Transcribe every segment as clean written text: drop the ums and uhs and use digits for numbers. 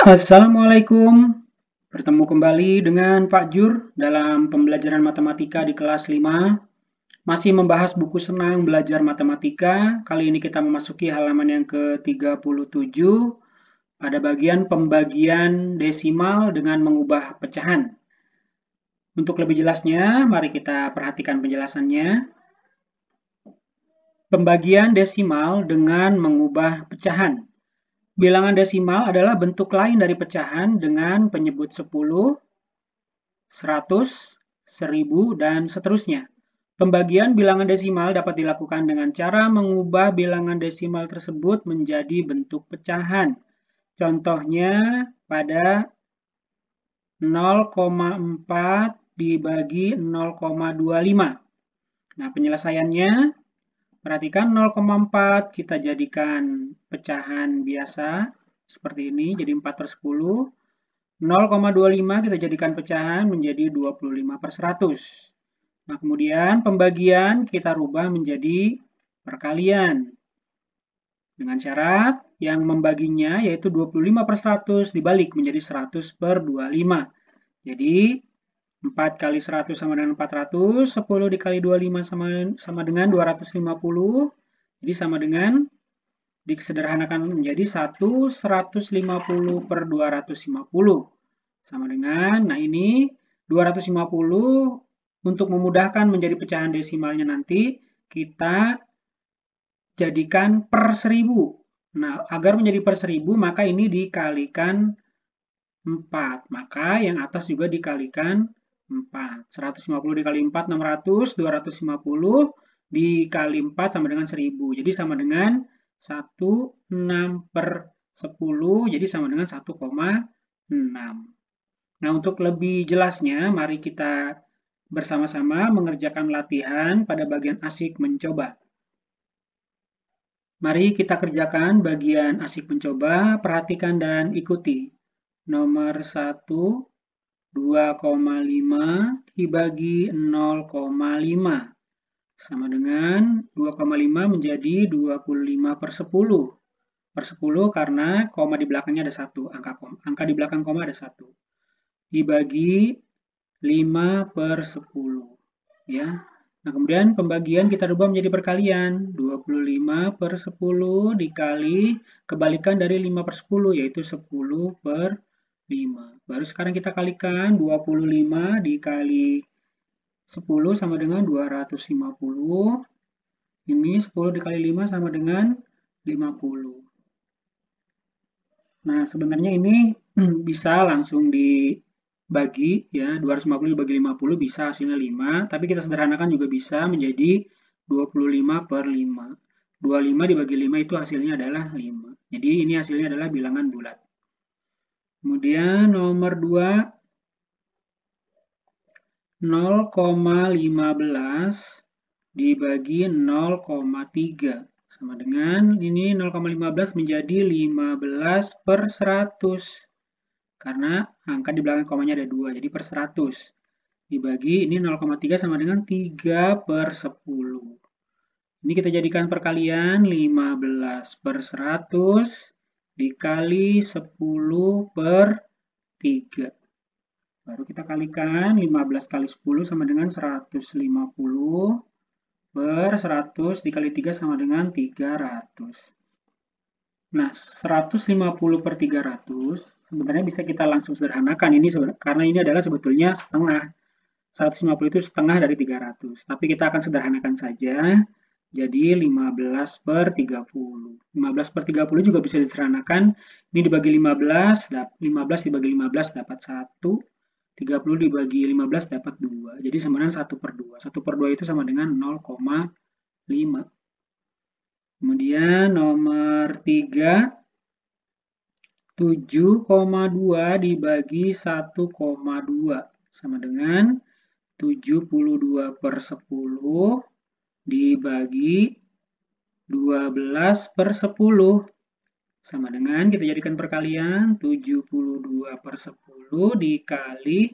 Assalamualaikum. Bertemu kembali dengan Pak Jur dalam pembelajaran matematika di kelas 5. Masih membahas buku Senang Belajar Matematika. Kali ini kita memasuki halaman yang ke-37 pada bagian pembagian desimal dengan mengubah pecahan. Untuk lebih jelasnya, mari kita perhatikan penjelasannya. Pembagian desimal dengan mengubah pecahan. Bilangan desimal adalah bentuk lain dari pecahan dengan penyebut 10, 100, 1000, dan seterusnya. Pembagian bilangan desimal dapat dilakukan dengan cara mengubah bilangan desimal tersebut menjadi bentuk pecahan. Contohnya pada 0,4 dibagi 0,25. Nah, penyelesaiannya, perhatikan 0,4 kita jadikan pecahan biasa, seperti ini, jadi 4/10. 0,25 kita jadikan pecahan menjadi 25/100. Nah, kemudian pembagian kita rubah menjadi perkalian. Dengan syarat yang membaginya yaitu 25/100 dibalik menjadi 100/25. Jadi 4 kali 100 sama dengan 400, 10 dikali 25 sama dengan 250. Jadi sama dengan disederhanakan menjadi 150/250 sama dengan, nah ini 250 untuk memudahkan menjadi pecahan desimalnya nanti kita jadikan per 1000. Nah, agar menjadi per 1000 maka ini dikalikan 4. Maka yang atas juga dikalikan 4. 150 dikali 4, 600. 250 dikali 4 sama dengan 1000. Jadi sama dengan 16/10. Jadi sama dengan 1,6. Nah, untuk lebih jelasnya, mari kita bersama-sama mengerjakan latihan pada bagian asyik mencoba. Mari kita kerjakan bagian asyik mencoba, perhatikan dan ikuti. Nomor 1, 2,5 dibagi 0,5. Sama dengan 2,5 menjadi 25/10. Per 10 karena koma di belakangnya ada 1. Angka di belakang koma ada 1. Dibagi 5/10. Ya. Nah, kemudian pembagian kita rubah menjadi perkalian. 25/10 dikali kebalikan dari 5/10, yaitu 10/5. Baru sekarang kita kalikan 25 dikali 10 sama dengan 250. Ini 10 dikali 5 sama dengan 50. Nah, sebenarnya ini bisa langsung dibagi, ya, 250 dibagi 50 bisa hasilnya 5, tapi kita sederhanakan juga bisa menjadi 25/5. 25 dibagi 5 itu hasilnya adalah 5. Jadi ini hasilnya adalah bilangan bulat. Kemudian nomor 2, 0,15 dibagi 0,3. Sama dengan ini 0,15 menjadi 15/100. Karena angka di belakang komanya ada 2, jadi per 100. Dibagi ini 0,3 sama dengan 3/10. Ini kita jadikan perkalian 15/100 dikali 10/3. Baru kita kalikan 15 kali 10 sama dengan 150 per 100 dikali 3 sama dengan 300. Nah, 150 per 300 sebenarnya bisa kita langsung sederhanakan ini karena ini adalah sebetulnya setengah. 150 itu setengah dari 300. Tapi kita akan sederhanakan saja. Jadi 15/30. 15/30 juga bisa disederhanakan. Ini dibagi 15, 15 dibagi 15 dapat 1. 30 dibagi 15 dapat 2. Jadi sama dengan 1/2. 1/2 itu sama dengan 0,5. Kemudian nomor 3, 7,2 dibagi 1,2 sama dengan 72/10 dibagi 12/10. Sama dengan kita jadikan perkalian 72/10 dikali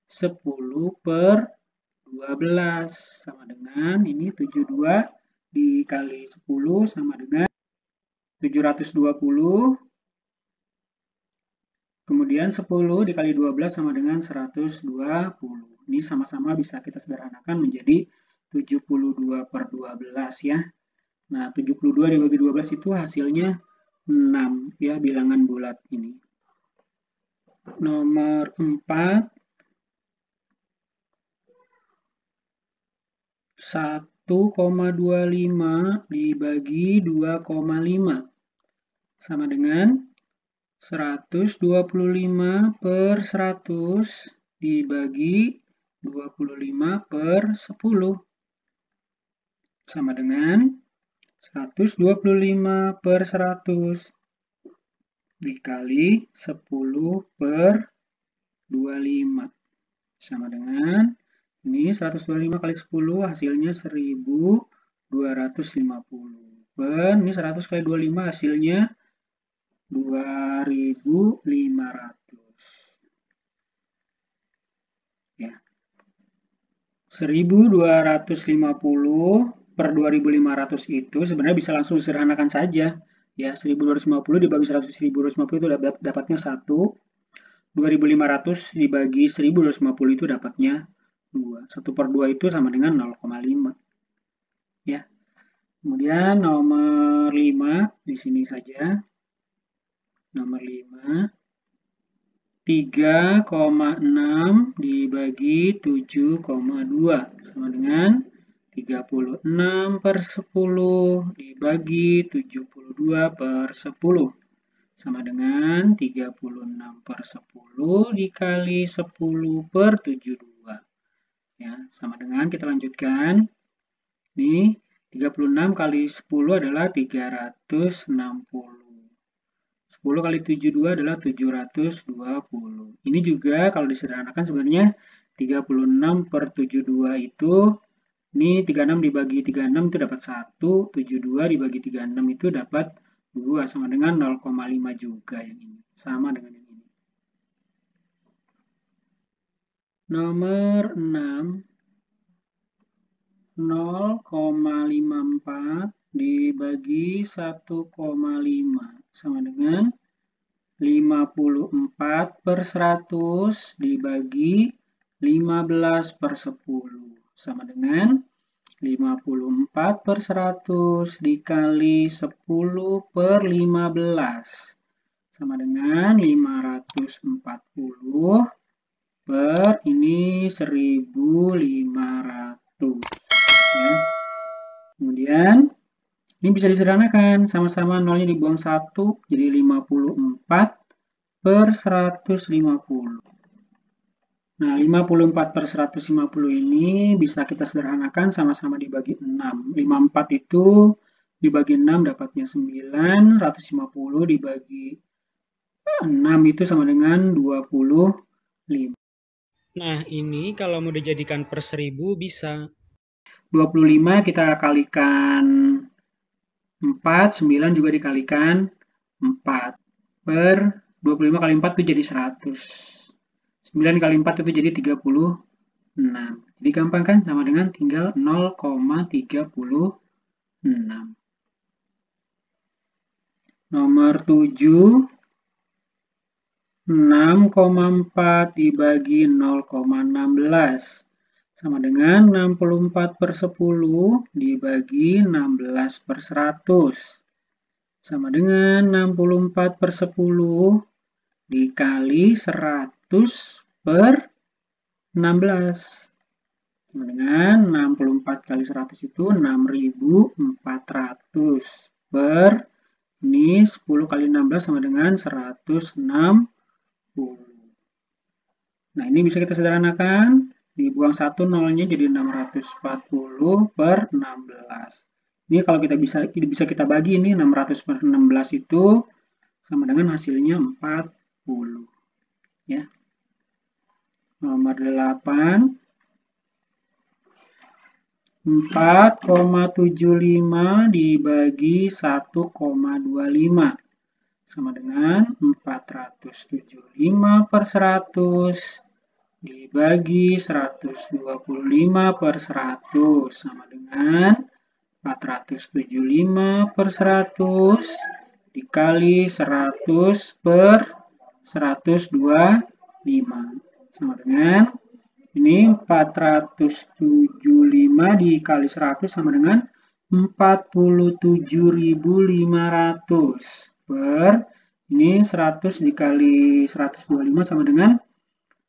10/12 sama dengan ini 72 dikali 10 sama dengan 720 Kemudian 10 dikali 12 sama dengan 120. Ini sama-sama bisa kita sederhanakan menjadi 72 per 12 ya. Nah, 72 dibagi 12 itu hasilnya 6 ya, bilangan bulat ini. Nomor 4, 1,25 dibagi 2,5 sama dengan 125 per 100 dibagi 25 per 10 sama dengan 125 per 100 dikali 10 per 25 sama dengan ini 125 kali 10 hasilnya 1250 per ini 100 kali 25 hasilnya 2500 ya. 1250 per 2500 itu sebenarnya bisa langsung disederhanakan saja ya. 1250 dibagi 100 1250 itu dapatnya 1. 2500 dibagi 1250 itu dapatnya 2. 1 per 2 itu sama dengan 0,5 ya. Kemudian nomor 5 di sini saja. Nomor 5, 3,6 dibagi 7,2 sama dengan 36 per 10 dibagi 72 per 10 sama dengan 36 per 10 dikali 10 per 72 ya, sama dengan kita lanjutkan. Ini 36 kali 10 adalah 360. 10 kali 72 adalah 720. Ini juga kalau disederhanakan sebenarnya 36 per 72 itu, ini 36 dibagi 36 itu dapat 1, 72 dibagi 36 itu dapat 2, sama dengan 0,5 juga yang ini. Sama dengan yang ini. Nomor 6, 0,54 dibagi 1,5 sama dengan 54 per 100 dibagi 15 per 10 sama dengan 54 per 100 dikali 10 per 15 sama dengan 540 per ini 1500 ya. Kemudian ini bisa disederhanakan, sama-sama nolnya dibuang 1, jadi 54 per 150. Nah, 54 per 150 ini bisa kita sederhanakan sama-sama dibagi 6. 54 itu dibagi 6 dapatnya 9, 150 dibagi 6 itu sama dengan 25. Nah, ini kalau mau dijadikan per 1000 bisa. 25 kita kalikan 4, 9 juga dikalikan 4 per 25 kali 4 itu jadi 100. 9 kali 4 itu jadi 36. Jadi gampang kan, sama dengan tinggal 0,36. Nomor 7, 6,4 dibagi 0,16 sama dengan 64 per 10 dibagi 16 per 100 sama dengan 64 per 10 dikali 100 per 16 sama dengan 64 kali 100 itu 6400 per ini 10 kali 16 sama dengan 160. Nah, ini bisa kita sederhanakan. Dibuang 1 nolnya jadi 640 per 16. Ini kalau kita bisa kita bagi ini 600 per 16 itu sama dengan hasilnya 40. Ya. Nomor 8. 4,75 dibagi 1,25 sama dengan 475 per 100 dibagi 125 per 100 sama dengan 475 per 100 dikali 100 per sama dengan ini 475 dikali 100 sama dengan 47.500 per ini 100 dikali 125 sama dengan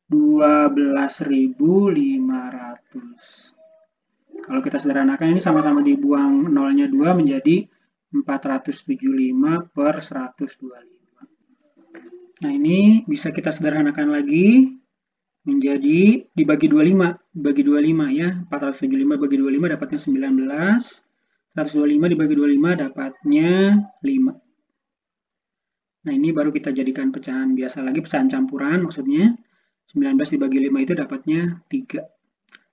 12.500. Kalau kita sederhanakan ini sama-sama dibuang nolnya 2 menjadi 475 per 125. Nah ini bisa kita sederhanakan lagi menjadi dibagi 25 ya. 475 bagi 25 dapatnya 19. 125 dibagi 25 dapatnya 5. Nah ini baru kita jadikan pecahan biasa lagi, pecahan campuran maksudnya. 19 dibagi 5 itu dapatnya 3.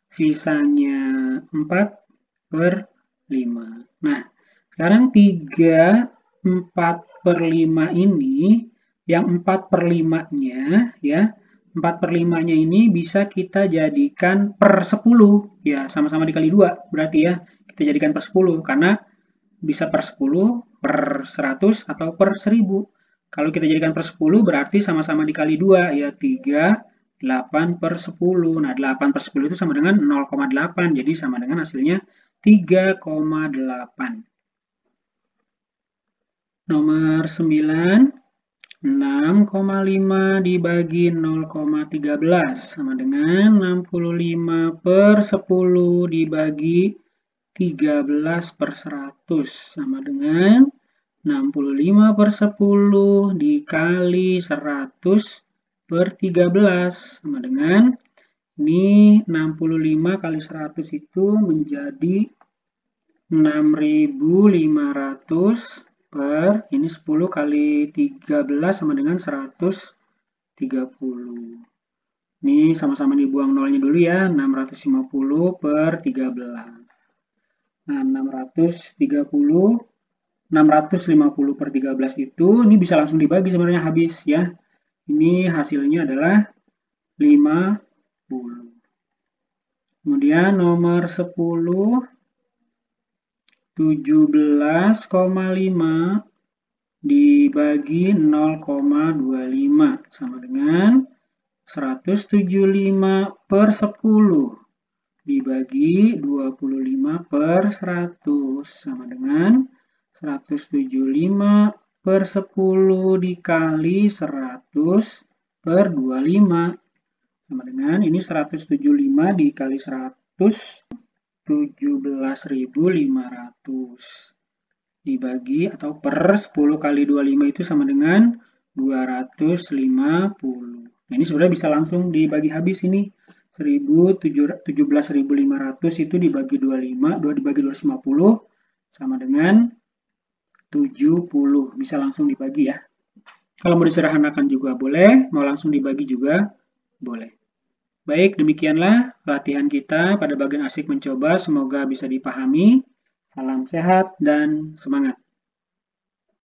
Sisanya 4 per 5. Nah sekarang 3, 4 per 5 ini, yang 4 per 5-nya ya, 4 per 5-nya ini bisa kita jadikan per 10. Ya, sama-sama dikali 2 berarti ya. Kita jadikan per 10, karena bisa per 10, per 100, atau per 1000. Kalau kita jadikan per 10 berarti sama-sama dikali 2, ya 3, 8 per 10. Nah, 8 per 10 itu sama dengan 0,8. Jadi sama dengan hasilnya 3,8. Nomor 9, 6,5 dibagi 0,13 sama dengan 65 per 10 dibagi 13 per 100 sama dengan 65 per 10 dikali 100 per 13 sama dengan ini 65 kali 100 itu menjadi 6.500 per ini 10 kali 13 sama dengan 130. Ini sama-sama dibuang nolnya dulu ya, 650 per 13. Nah, 650 per 13 itu ini bisa langsung dibagi sebenarnya habis ya. Ini hasilnya adalah 50. Kemudian nomor 10, 17,5 dibagi 0,25 sama dengan 175 per 10 dibagi 25 per 100 sama dengan 175 per 10 dikali 100 per 25 sama dengan ini 175 dikali 100 17.500 dibagi atau per 10 kali 25 itu sama dengan 250. Nah, ini sebenarnya bisa langsung dibagi habis ini. 17.500 itu dibagi 25, 2 dibagi 250 sama dengan 70. Bisa langsung dibagi ya. Kalau mau disederhanakan juga boleh, mau langsung dibagi juga boleh. Baik, demikianlah latihan kita pada bagian asik mencoba. Semoga bisa dipahami. Salam sehat dan semangat.